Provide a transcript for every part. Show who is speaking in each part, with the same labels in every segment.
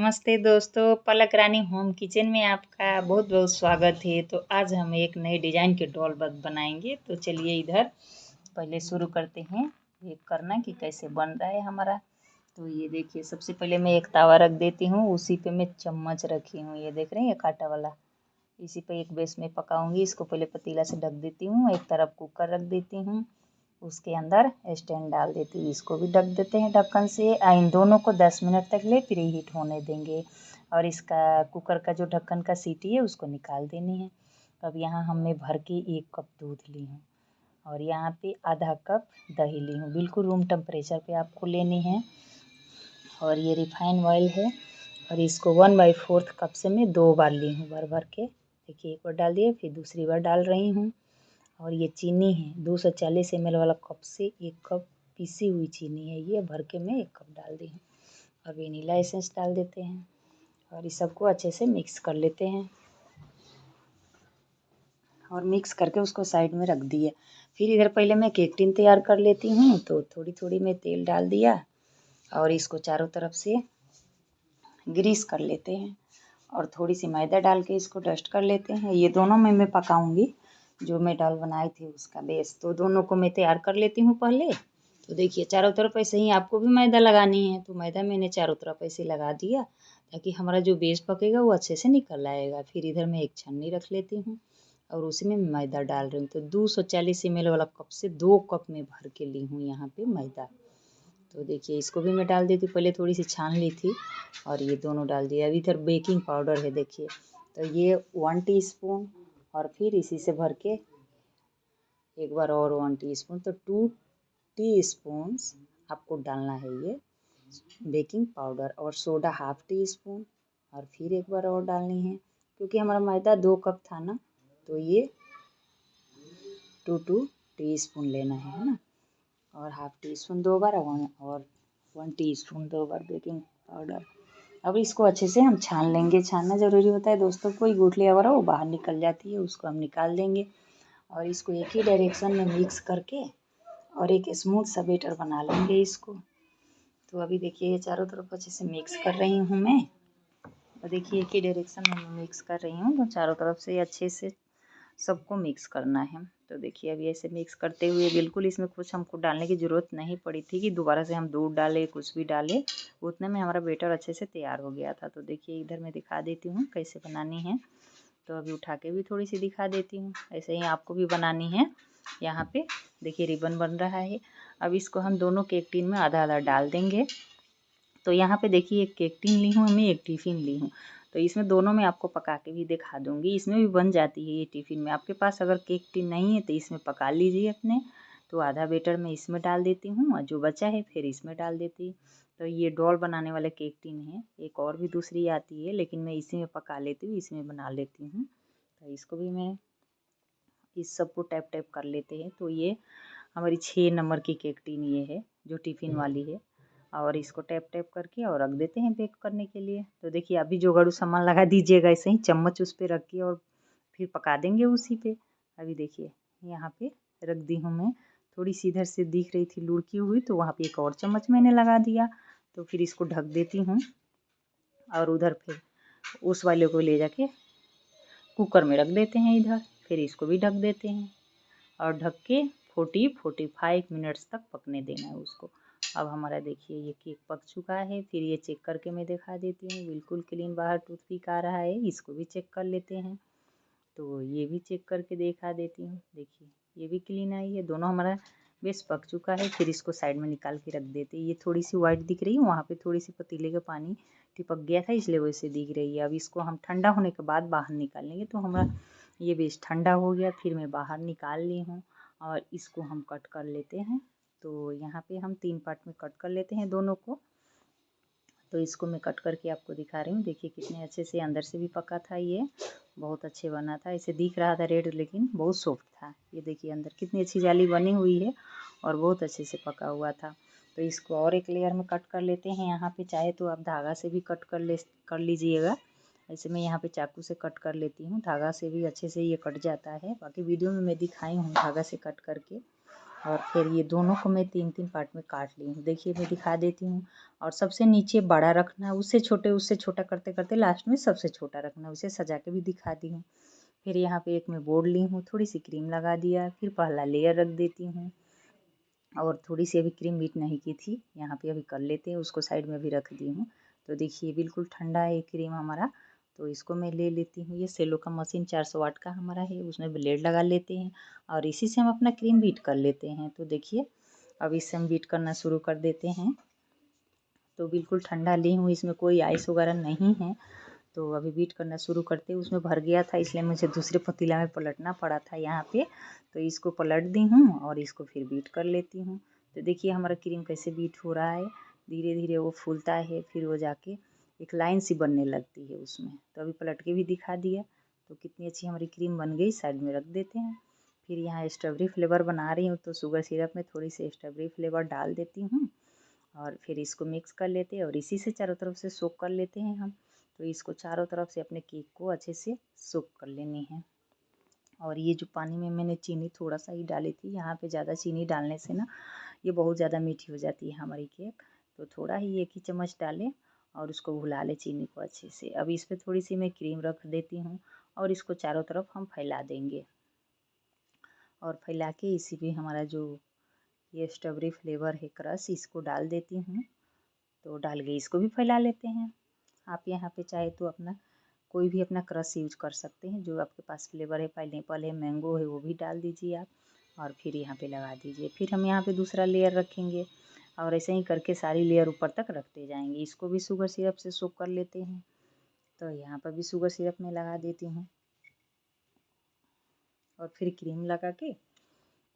Speaker 1: नमस्ते दोस्तों, पलक रानी home kitchen में आपका बहुत बहुत स्वागत है। तो आज हम एक नए डिज़ाइन के डॉल बनाएंगे। तो चलिए इधर पहले शुरू करते हैं ये करना कि कैसे बन रहा है हमारा। तो ये देखिए, सबसे पहले मैं एक तवा रख देती हूँ, उसी पे मैं चम्मच रखी हूँ, ये देख रहे हैं, ये कांटा वाला। इसी पे एक बेस में पकाऊंगी। इसको पहले पतीला से ढक देती हूँ, एक तरफ कुकर रख देती हूँ, उसके अंदर स्टैंड डाल देती हूँ, इसको भी ढक देते हैं ढक्कन से। इन दोनों को 10 मिनट तक ले प्री हीट होने देंगे। और इसका कुकर का जो ढक्कन का सीटी है उसको निकाल देनी है। अब यहाँ हमने भर के 1 कप दूध ली हूँ और यहाँ पे आधा कप दही ली हूँ, बिल्कुल रूम टेम्परेचर पे आपको लेनी है। और ये रिफाइन ऑयल है और इसको 1/4 कप से मैं 2 बार ली हूँ, भर भर के। देखिए, एक बार डाल दिए, फिर दूसरी बार डाल रही हूँ। और ये चीनी है, 240 ml वाला कप से 1 कप पीसी हुई चीनी है, ये भर के मैं 1 कप डाल दी हूँ। और वेनिला एसेंस डाल देते हैं और इस सबको अच्छे से मिक्स कर लेते हैं। और मिक्स करके उसको साइड में रख दिया। फिर इधर पहले मैं केक टिन तैयार कर लेती हूँ। तो थोड़ी थोड़ी मैं तेल डाल दिया और इसको चारों तरफ से ग्रीस कर लेते हैं। और थोड़ी सी मैदा डाल के इसको डस्ट कर लेते हैं। ये दोनों में मैं पकाऊंगी, जो मैं डॉल बनाई थी उसका बेस। तो दोनों को मैं तैयार कर लेती हूँ पहले। तो देखिए, चारों तरफ ऐसे ही आपको भी मैदा लगानी है। तो मैदा मैंने चारों तरफ ऐसे लगा दिया ताकि हमारा जो बेस पकेगा वो अच्छे से निकल आएगा। फिर इधर मैं एक छन्नी रख लेती हूँ और उसी में मैदा डाल रही हूँ। तो 240 ml वाला कप से 2 कप में भर के ली हूँ यहाँ पे मैदा। तो देखिए, इसको भी मैं डाल देती हूँ, पहले थोड़ी सी छान ली थी और ये दोनों डाल दिया। अभी इधर बेकिंग पाउडर है, देखिए, तो ये 1 टीस्पून और फिर इसी से भर के एक बार और 1 टीस्पून, तो 2 टीस्पून आपको डालना है ये बेकिंग पाउडर। और सोडा 1/2 टीस्पून और फिर एक बार और डालनी है, क्योंकि हमारा मैदा 2 कप था ना, तो ये 2 टीस्पून लेना है ना। और 1/2 टीस्पून 2 बार और 1 टीस्पून 2 बार बेकिंग पाउडर। अब इसको अच्छे से हम छान लेंगे। छानना ज़रूरी होता है दोस्तों, कोई गुठली वगैरह वो बाहर निकल जाती है, उसको हम निकाल देंगे। और इसको एक ही डायरेक्शन में मिक्स करके और एक स्मूथ सा बैटर बना लेंगे इसको। तो अभी देखिए, ये चारों तरफ अच्छे से मिक्स कर रही हूँ मैं। और देखिए, एक ही डायरेक्शन में मैं मिक्स कर रही हूँ, तो चारों तरफ से अच्छे से सबको मिक्स करना है। तो देखिए, अभी ऐसे मिक्स करते हुए बिल्कुल इसमें कुछ हमको डालने की ज़रूरत नहीं पड़ी थी कि दोबारा से हम दूध डालें, कुछ भी डालें। उतने में हमारा बैटर अच्छे से तैयार हो गया था। तो देखिए, इधर मैं दिखा देती हूँ कैसे बनानी है। तो अभी उठा के भी थोड़ी सी दिखा देती हूँ, ऐसे ही आपको भी बनानी है। यहाँ पे देखिए, रिबन बन रहा है। अब इसको हम दोनों केक टिन में आधा आधा डाल देंगे। तो यहाँ पे देखिए, एक केक टिन ली हूँ, मैं एक टिफ़िन ली हूँ। तो इसमें दोनों में आपको पका के भी दिखा दूँगी। इसमें भी बन जाती है ये टिफ़िन में। आपके पास अगर केक टिन नहीं है तो इसमें पका लीजिए अपने। तो आधा बैटर मैं इसमें डाल देती हूँ और जो बचा है फिर इसमें डाल देती हूँ। तो ये डॉल बनाने वाले केक टिन है। एक और भी दूसरी आती है, लेकिन मैं इसी में पका लेती हूँ, इसमें बना लेती हूँ। तो इसको भी मैं इस सबको टैप टैप कर लेते हैं। तो ये हमारी 6 नंबर की केक टिन ये है, जो टिफ़िन वाली है। और इसको टैप टैप करके और रख देते हैं बेक करने के लिए। तो देखिए, अभी जुगाड़ू सामान लगा दीजिएगा, ऐसे ही चम्मच उस पर रख के और फिर पका देंगे उसी पे। अभी देखिए, यहाँ पे रख दी हूँ मैं। थोड़ी सी इधर से दिख रही थी लुढ़की हुई, तो वहाँ पे एक और चम्मच मैंने लगा दिया। तो फिर इसको ढक देती हूँ और उधर फिर उस वाले को ले जाके कुकर में रख देते हैं इधर। फिर इसको भी ढक देते हैं और ढक के 40-45 मिनट्स तक पकने देना है उसको। अब हमारा देखिए, ये केक पक चुका है। फिर ये चेक करके मैं दिखा देती हूँ, बिल्कुल क्लीन बाहर टूथपिक आ रहा है। इसको भी चेक कर लेते हैं। तो ये भी चेक करके दिखा देती हूँ। देखिए, ये भी क्लीन आई है, दोनों हमारा बेस पक चुका है। फिर इसको साइड में निकाल के रख देते हैं। ये थोड़ी सी वाइट दिख रही है, वहाँ पे थोड़ी सी पतीले का पानी टिपक गया था, इसलिए वैसे दिख रही है। अब इसको हम ठंडा होने के बाद बाहर निकाल लेंगे। तो हमारा ये बेस ठंडा हो गया, फिर मैं बाहर निकाल ली हूँ और इसको हम कट कर लेते हैं। तो यहाँ पे हम 3 पार्ट में कट कर लेते हैं दोनों को। तो इसको मैं कट करके आपको दिखा रही हूँ। देखिए, कितने अच्छे से अंदर से भी पका था, ये बहुत अच्छे बना था। इसे दिख रहा था रेड, लेकिन बहुत सॉफ्ट था। ये देखिए, अंदर कितनी अच्छी जाली बनी हुई है और बहुत अच्छे से पका हुआ था। तो इसको और एक लेयर में कट कर लेते हैं। यहाँ पे चाहे तो आप धागा से भी कट कर लीजिएगा। ऐसे मैं यहाँ पे चाकू से कट कर लेती हूँ, धागा से भी अच्छे से ये कट जाता है। बाकी वीडियो में मैं दिखाई हूँ धागा से कट करके। और फिर ये दोनों को मैं 3-3 पार्ट में काट ली हूँ। देखिए मैं दिखा देती हूँ। और सबसे नीचे बड़ा रखना, उससे छोटा करते करते लास्ट में सबसे छोटा रखना। उसे सजा के भी दिखा दी हूँ। फिर यहाँ पे एक मैं बोर्ड ली हूँ, थोड़ी सी क्रीम लगा दिया, फिर पहला लेयर रख देती हूँ। और थोड़ी सी अभी क्रीम बीट नहीं की थी, यहाँ पे अभी कर लेते हैं, उसको साइड में भी रख दी हूँ। तो देखिए बिल्कुल ठंडा है क्रीम हमारा। तो इसको मैं ले लेती हूँ। ये सेलो का मशीन 400 वाट का हमारा है, उसमें ब्लेड लगा लेते हैं और इसी से हम अपना क्रीम बीट कर लेते हैं। तो देखिए अब इससे हम बीट करना शुरू कर देते हैं। तो बिल्कुल ठंडा ली हूँ, इसमें कोई आइस वगैरह नहीं है। तो अभी बीट करना शुरू करते, उसमें भर गया था इसलिए मुझे दूसरे पतीला में पलटना पड़ा था यहाँ पे। तो इसको पलट दी हूँ और इसको फिर बीट कर लेती हूँ। तो देखिए हमारा क्रीम कैसे बीट हो रहा है, धीरे धीरे वो फूलता है, फिर वो जाके एक लाइन सी बनने लगती है उसमें। तो अभी पलट के भी दिखा दिया। तो कितनी अच्छी हमारी क्रीम बन गई, साइड में रख देते हैं। फिर यहाँ स्ट्रॉबेरी फ्लेवर बना रही हूँ, तो शुगर सिरप में थोड़ी सी स्ट्रॉबेरी फ्लेवर डाल देती हूँ और फिर इसको मिक्स कर लेते हैं और इसी से चारों तरफ से सोक कर लेते हैं हम। तो इसको चारों तरफ से अपने केक को अच्छे से सोक कर लेनी है। और ये जो पानी में मैंने चीनी थोड़ा सा ही डाली थी, यहाँ पे ज़्यादा चीनी डालने से ना ये बहुत ज़्यादा मीठी हो जाती है हमारी केक। तो थोड़ा ही 1 ही चम्मच डालें और उसको घुला लें चीनी को अच्छे से। अब इस पर थोड़ी सी मैं क्रीम रख देती हूँ और इसको चारों तरफ हम फैला देंगे। और फैला के इसी पे हमारा जो ये स्ट्रॉबेरी फ्लेवर है क्रश, इसको डाल देती हूँ। तो डाल के इसको भी फैला लेते हैं। आप यहाँ पे चाहे तो अपना कोई भी अपना क्रश यूज कर सकते हैं, जो आपके पास फ्लेवर है, पाइनएप्पल है, मैंगो है, वो भी डाल दीजिए आप। और फिर यहाँ पे लगा दीजिए। फिर हम यहाँ पे दूसरा लेयर रखेंगे और ऐसे ही करके सारी लेयर ऊपर तक रखते जाएंगे। इसको भी शुगर सिरप से सोक कर लेते हैं। तो यहाँ पर भी शुगर सिरप में लगा देती हूँ और फिर क्रीम लगा के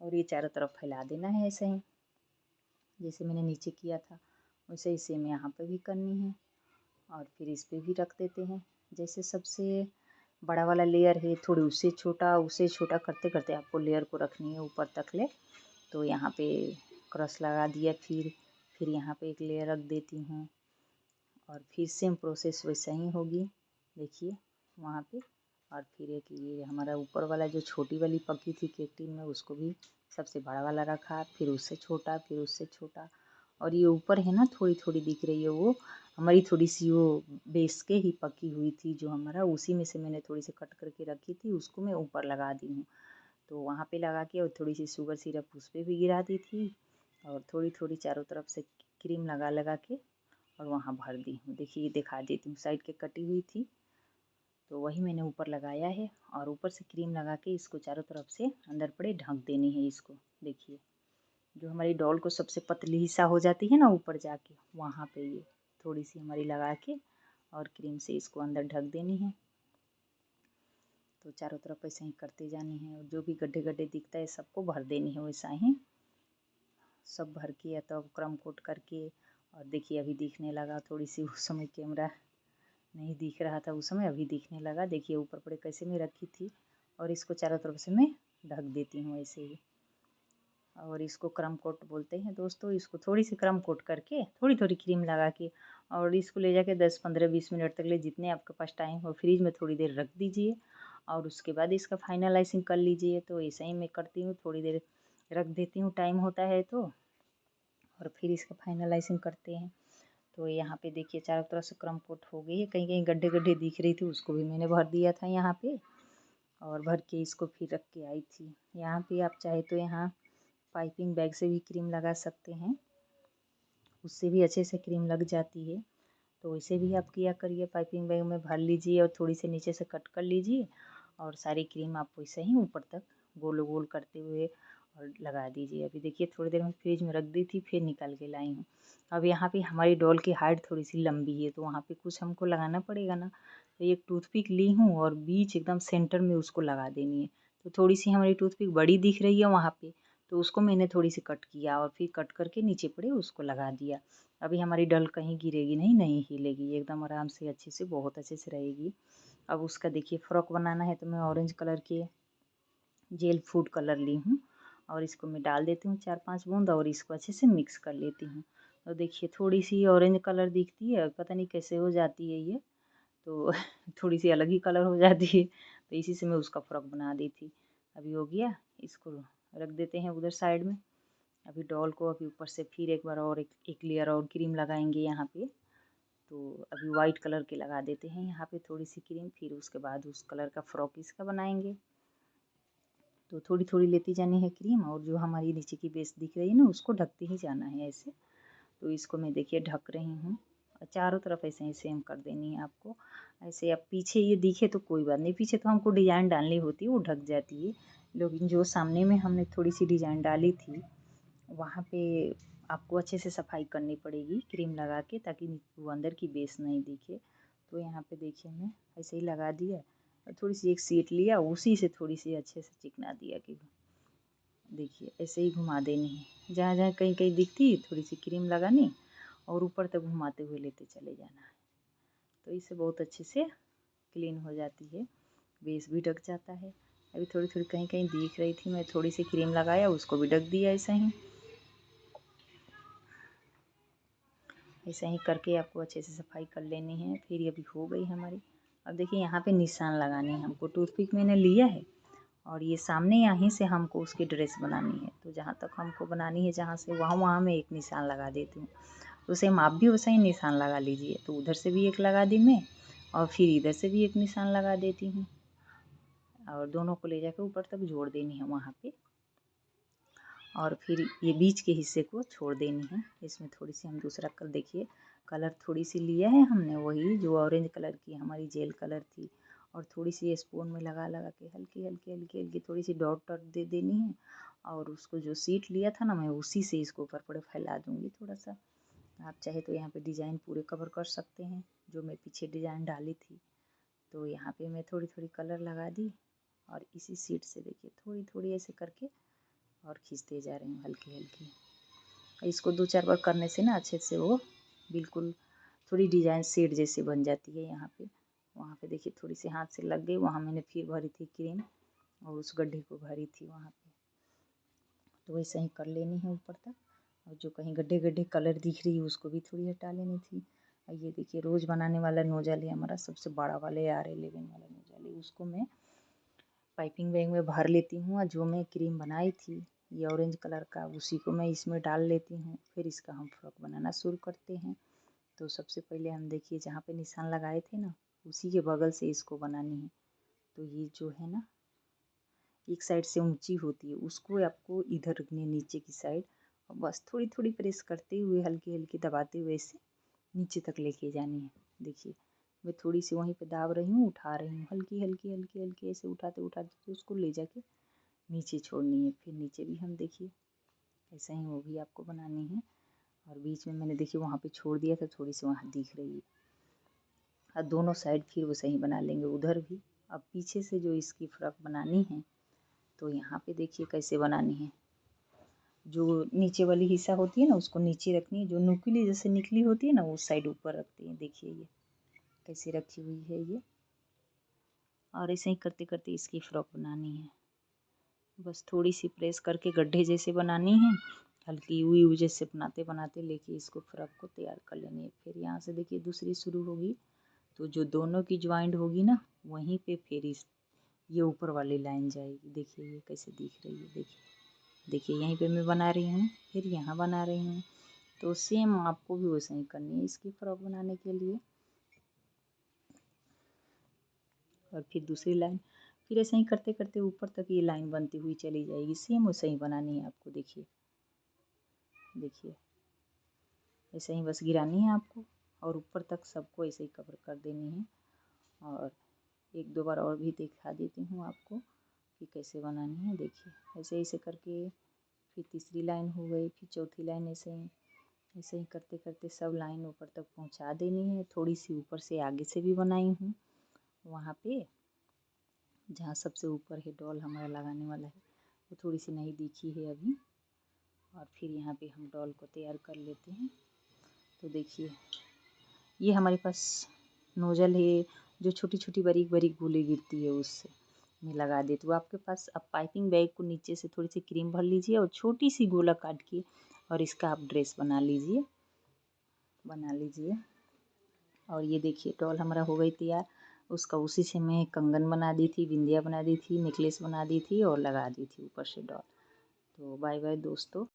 Speaker 1: और ये चारों तरफ फैला देना है ऐसे ही, जैसे मैंने नीचे किया था वैसे ही सेम यहाँ पर भी करनी है। और फिर इस पे भी रख देते हैं। जैसे सबसे बड़ा वाला लेयर है, थोड़ी उससे छोटा करते करते आपको लेयर को रखनी है ऊपर तक ले। तो यहाँ पे क्रश लगा दिया, फिर यहाँ पे एक लेयर रख देती हूँ और फिर सेम प्रोसेस वैसा ही होगी। देखिए वहाँ पे। और फिर एक ये हमारा ऊपर वाला जो छोटी वाली पकी थी केक टिन में, उसको भी सबसे बड़ा वाला रखा, फिर उससे छोटा, फिर उससे छोटा। और ये ऊपर है ना थोड़ी थोड़ी दिख रही है, वो हमारी थोड़ी सी वो बेस के ही पकी हुई थी जो हमारा, उसी में से मैंने थोड़ी सी कट करके रखी थी, उसको मैं ऊपर लगा दी हूँ। तो वहाँ पे लगा के और थोड़ी सी शुगर सिरप उस पर भी गिरा दी थी और थोड़ी थोड़ी चारों तरफ से क्रीम लगा लगा के और वहाँ भर दी हूँ। देखिए दिखा देती हूँ, साइड के कटी हुई थी तो वही मैंने ऊपर लगाया है। और ऊपर से क्रीम लगा के इसको चारों तरफ से अंदर पड़े ढक देनी है इसको। देखिए जो हमारी डॉल को सबसे पतली हिस्सा हो जाती है ना ऊपर जाके, वहाँ पे ये थोड़ी सी हमारी लगा के और क्रीम से इसको अंदर ढक देनी है। तो चारों तरफ ऐसे ही करते जानी है और जो भी गड्ढे गड्ढे दिखता है सबको भर देनी है वैसा ही सब भर के, या तो क्रम कोट करके। और देखिए अभी दिखने लगा, थोड़ी सी उस समय कैमरा नहीं दिख रहा था, उस समय अभी दिखने लगा। देखिए ऊपर पड़े कैसे मैं रखी थी और इसको चारों तरफ से मैं ढक देती हूँ ऐसे ही। और इसको क्रम कोट बोलते हैं दोस्तों। इसको थोड़ी सी क्रम कोट करके थोड़ी थोड़ी क्रीम लगा के और इसको ले जाके 10-15-20 मिनट तक ले, जितने आपके पास टाइम हो, फ्रिज में थोड़ी देर रख दीजिए और उसके बाद इसका फाइनलाइजिंग कर लीजिए। तो ऐसा ही मैं करती हूँ, थोड़ी देर रख देती हूँ टाइम होता है तो, और फिर इसका फाइनलाइजिंग करते हैं। तो यहाँ पे देखिए चारों तरफ से क्रम कोट हो गई है, कहीं कहीं गड्ढे गड्ढे दिख रही थी उसको भी मैंने भर दिया था यहाँ पे। और भर के इसको फिर रख के आई थी। यहाँ पे आप चाहे तो यहाँ पाइपिंग बैग से भी क्रीम लगा सकते हैं, उससे भी अच्छे से क्रीम लग जाती है। तो वैसे भी आप किया करिए, पाइपिंग बैग में भर लीजिए और थोड़ी सी नीचे से कट कर लीजिए और सारी क्रीम आप वैसे ही ऊपर तक गोल गोल करते हुए और लगा दीजिए। अभी देखिए थोड़ी देर में फ्रिज में रख दी थी, फिर निकाल के लाई हूँ। अब यहाँ पे हमारी डॉल की हाइट थोड़ी सी लंबी है तो वहाँ पे कुछ हमको लगाना पड़ेगा ना। तो एक टूथपिक ली हूँ और बीच एकदम सेंटर में उसको लगा देनी है। तो थोड़ी सी हमारी टूथपिक बड़ी दिख रही है वहाँ पे, तो उसको मैंने थोड़ी सी कट किया और फिर कट करके नीचे पड़े उसको लगा दिया। अभी हमारी डल कहीं गिरेगी नहीं, नहीं हिलेगी, एकदम आराम से अच्छे से बहुत अच्छे से रहेगी। अब उसका देखिए फ्रॉक बनाना है तो मैं ऑरेंज कलर के जेल फूड कलर ली हूँ और इसको मैं डाल देती हूँ 4-5 बूंद और इसको अच्छे से मिक्स कर लेती हूँ। तो देखिए थोड़ी सी ऑरेंज कलर दिखती है, पता नहीं कैसे हो जाती है ये, तो थोड़ी सी अलग ही कलर हो जाती है, तो इसी से मैं उसका फ्रॉक बना दी थी। अभी हो गया, इसको रख देते हैं उधर साइड में। अभी डॉल को अभी ऊपर से फिर एक बार और एक लेयर और क्रीम लगाएंगे यहाँ पे। तो अभी वाइट कलर के लगा देते हैं यहाँ पे थोड़ी सी क्रीम, फिर उसके बाद उस कलर का फ्रॉक इसका बनाएंगे। तो थोड़ी थोड़ी लेती जानी है क्रीम, और जो हमारी नीचे की बेस दिख रही है ना उसको ढकते ही जाना है ऐसे। तो इसको मैं देखिए ढक रही हूँ, चारों तरफ ऐसे ही सेम कर देनी है आपको। ऐसे अब पीछे ये दिखे तो कोई बात नहीं, पीछे तो हमको डिज़ाइन डालनी होती है वो ढक जाती है, लेकिन जो सामने में हमने थोड़ी सी डिज़ाइन डाली थी वहाँ पे आपको अच्छे से सफाई करनी पड़ेगी क्रीम लगा के, ताकि वो अंदर की बेस नहीं दिखे। तो यहाँ पे देखिए मैं ऐसे ही लगा दिया, थोड़ी सी एक सीट लिया उसी से थोड़ी सी अच्छे से चिकना दिया कि देखिए ऐसे ही घुमा देनी है, जहाँ जहाँ कहीं कहीं दिखती थोड़ी सी क्रीम लगानी और ऊपर तक घुमाते हुए लेते चले जाना है। तो इससे बहुत अच्छे से क्लीन हो जाती है, बेस भी ढक जाता है। अभी थोड़ी थोड़ी कहीं कहीं दिख रही थी, मैं थोड़ी सी क्रीम लगाया उसको भी ढक दिया ऐसा ही। ऐसा ही करके आपको अच्छे से सफाई कर लेनी है। फिर ये भी हो गई हमारी। अब देखिए यहाँ पे निशान लगाने हैं हमको, टूथपिक मैंने लिया है और ये सामने यहीं से हमको उसकी ड्रेस बनानी है। तो जहाँ तक हमको बनानी है जहाँ से वहाँ मैं एक निशान लगा देती हूँ। तो सेम आप भी वैसा ही निशान लगा लीजिए। तो उधर से भी एक लगा दी मैं और फिर इधर से भी एक निशान लगा देती हूँ, और दोनों को ले जाकर ऊपर तक जोड़ देनी है वहाँ पे। और फिर ये बीच के हिस्से को छोड़ देनी है। इसमें थोड़ी सी हम दूसरा कलर, देखिए कलर थोड़ी सी लिया है हमने, वही जो ऑरेंज कलर की हमारी जेल कलर थी, और थोड़ी सी स्पून में लगा लगा के हल्की हल्की हल्की हल्की थोड़ी सी डॉट डॉट दे देनी है। और उसको जो सीट लिया था ना मैं उसी से इसको ऊपर पड़े फैला दूँगी थोड़ा सा। आप चाहे तो यहाँ पे डिज़ाइन पूरे कवर कर सकते हैं, जो मैं पीछे डिज़ाइन डाली थी। तो यहाँ पे मैं थोड़ी थोड़ी कलर लगा दी और इसी सीट से देखिए थोड़ी थोड़ी ऐसे करके और खींचते जा रही हूँ हल्की हल्की। इसको 2-4 बार करने से ना अच्छे से वो बिल्कुल थोड़ी डिज़ाइन शेड जैसी बन जाती है यहाँ पे। वहाँ पे देखिए थोड़ी सी हाथ से लग गई, वहाँ मैंने फिर भरी थी क्रीम और उस गड्ढे को भरी थी वहाँ पे। तो वैसे ही कर लेनी है ऊपर तक, और जो कहीं गड्ढे गड्ढे कलर दिख रही है उसको भी थोड़ी हटा लेनी थी। और ये देखिए रोज़ बनाने वाला नोजल है हमारा, सबसे बड़ा वाले R11 वाला नोजल है, उसको मैं पाइपिंग बैग में भर लेती हूँ। और जो मैं क्रीम बनाई थी ये ऑरेंज कलर का, उसी को मैं इसमें डाल लेती हूँ। फिर इसका हम फ्रॉक बनाना शुरू करते हैं। तो सबसे पहले हम देखिए जहाँ पे निशान लगाए थे ना उसी के बगल से इसको बनानी है। तो ये जो है ना एक साइड से ऊंची होती है, उसको आपको इधर रखनी है नीचे की साइड, और बस थोड़ी थोड़ी प्रेस करते हुए हल्की हल्की दबाते हुए इसे नीचे तक लेके जानी है। देखिए मैं थोड़ी सी वहीं पे दाब रही हूँ, उठा रही हूँ हल्की हल्की हल्की हल्की, ऐसे उठाते उठाते उसको ले जाके नीचे छोड़नी है। फिर नीचे भी हम देखिए ऐसा ही वो भी आपको बनानी है। और बीच में मैंने देखिए वहाँ पे छोड़ दिया था, थोड़ी सी वहाँ दिख रही है। और दोनों साइड फिर वो सही बना लेंगे उधर भी। अब पीछे से जो इसकी फ्रॉक बनानी है तो यहाँ पे देखिए कैसे बनानी है। जो नीचे वाली हिस्सा होती है ना उसको नीचे रखनी है, जो नुकीली जैसे निकली होती है ना उस साइड ऊपर रखती है। देखिए ये कैसे रखी हुई है ये, और ऐसे ही करते करते इसकी फ्रॉक बनानी है। बस थोड़ी सी प्रेस करके गड्ढे जैसे बनानी है, हल्की यू यू जैसे बनाते बनाते लेके इसको फ्रॉक को तैयार कर लेनी है। फिर यहाँ से देखिए दूसरी शुरू होगी, तो जो दोनों की ज्वाइंट होगी ना वहीं पे फिर इस ये ऊपर वाली लाइन जाएगी। देखिए ये कैसे दिख रही है, देखिए देखिए यहीं पे मैं बना रही हूँ, फिर यहाँ बना रही हूँ। तो सेम आपको भी वैसे ही करनी है इसकी फ्रॉक बनाने के लिए। और फिर दूसरी लाइन, फिर ऐसे ही करते करते ऊपर तक ये लाइन बनती हुई चली जाएगी। सेम वैसे ही बनानी है आपको। देखिए देखिए ऐसे ही बस गिरानी है आपको, और ऊपर तक सबको ऐसे ही कवर कर देनी है। और एक दो बार और भी दिखा देती हूँ आपको कि कैसे बनानी है। देखिए ऐसे ऐसे करके फिर तीसरी लाइन हो गई, फिर चौथी लाइन ऐसे ही करते करते सब लाइन ऊपर तक पहुँचा देनी है। थोड़ी सी ऊपर से आगे से भी बनाई हूँ वहाँ पे जहाँ सबसे ऊपर है डॉल हमारा लगाने वाला है, वो थोड़ी सी नहीं दिखी है अभी। और फिर यहाँ पे हम डॉल को तैयार कर लेते हैं। तो देखिए ये हमारे पास नोजल है, जो छोटी छोटी बारीक बारीक गोली गिरती है उससे मैं लगा देती हूँ। आपके पास अब पाइपिंग बैग को नीचे से थोड़ी सी क्रीम भर लीजिए और छोटी सी गोला काट के और इसका आप ड्रेस बना लीजिए और ये देखिए डॉल हमारा हो गई तैयार। उसका उसी से मैं कंगन बना दी थी, बिंदिया बना दी थी, नेकलेस बना दी थी और लगा दी थी ऊपर से डॉल। तो बाय बाय दोस्तों।